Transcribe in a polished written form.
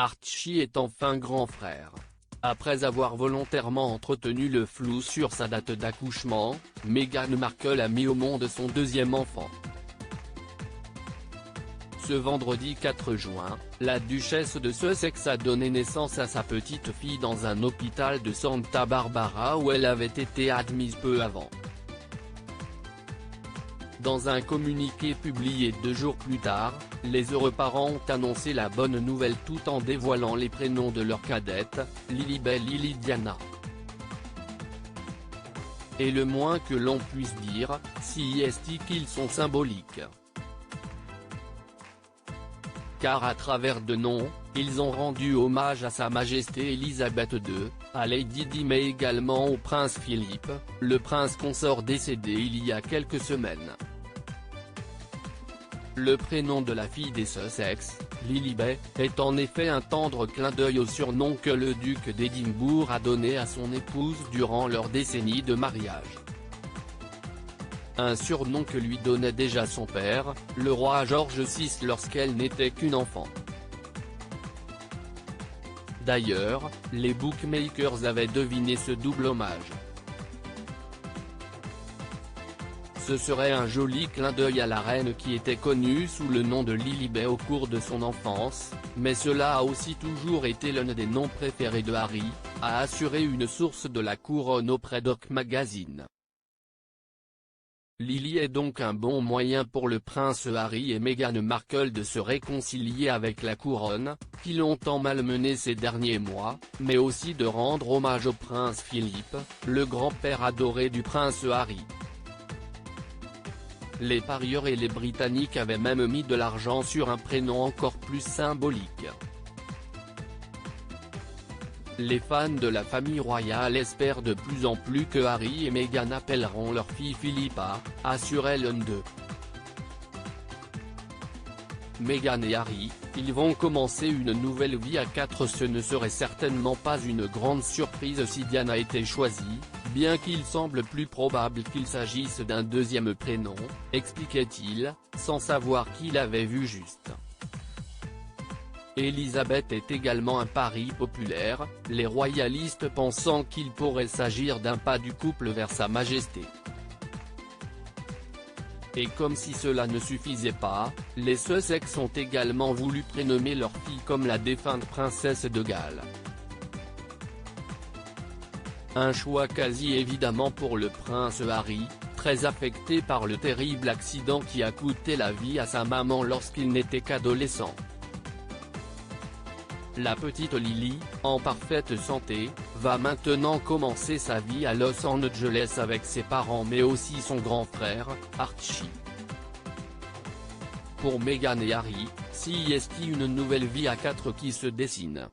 Archie est enfin grand frère. Après avoir volontairement entretenu le flou sur sa date d'accouchement, Meghan Markle a mis au monde son deuxième enfant. Ce vendredi 4 juin, la duchesse de Sussex a donné naissance à sa petite fille dans un hôpital de Santa Barbara où elle avait été admise peu avant. Dans un communiqué publié 2 jours plus tard, les heureux parents ont annoncé la bonne nouvelle tout en dévoilant les prénoms de leur cadette, Lilibet Lily Diana. Et le moins que l'on puisse dire, si est qu'ils sont symboliques. Car à travers de noms, ils ont rendu hommage à Sa Majesté Elisabeth II, à Lady Di mais également au prince Philippe, le prince consort décédé il y a quelques semaines. Le prénom de la fille des Sussex, Lilibet, est en effet un tendre clin d'œil au surnom que le duc d'Édimbourg a donné à son épouse durant leur décennie de mariage. Un surnom que lui donnait déjà son père, le roi George VI lorsqu'elle n'était qu'une enfant. D'ailleurs, les bookmakers avaient deviné ce double hommage. Ce serait un joli clin d'œil à la reine qui était connue sous le nom de Lilibet au cours de son enfance, mais cela a aussi toujours été l'un des noms préférés de Harry, a assuré une source de la couronne auprès d'Oak Magazine. Lily est donc un bon moyen pour le prince Harry et Meghan Markle de se réconcilier avec la couronne, qui l'ont tant malmenée ces derniers mois, mais aussi de rendre hommage au prince Philippe, le grand-père adoré du prince Harry. Les parieurs et les Britanniques avaient même mis de l'argent sur un prénom encore plus symbolique. Les fans de la famille royale espèrent de plus en plus que Harry et Meghan appelleront leur fille Philippa, assurait l'un d'eux. Meghan et Harry, ils vont commencer une nouvelle vie à 4. Ce ne serait certainement pas une grande surprise si Diana était choisie, bien qu'il semble plus probable qu'il s'agisse d'un deuxième prénom, expliquait-il, sans savoir qui l'avait vu juste. Elisabeth est également un pari populaire, les royalistes pensant qu'il pourrait s'agir d'un pas du couple vers Sa Majesté. Et comme si cela ne suffisait pas, les Sussex ont également voulu prénommer leur fille comme la défunte princesse de Galles. Un choix quasi évidemment pour le prince Harry, très affecté par le terrible accident qui a coûté la vie à sa maman lorsqu'il n'était qu'adolescent. La petite Lily, en parfaite santé, va maintenant commencer sa vie à Los Angeles avec ses parents mais aussi son grand frère, Archie. Pour Meghan et Harry, si est une nouvelle vie à 4 qui se dessine.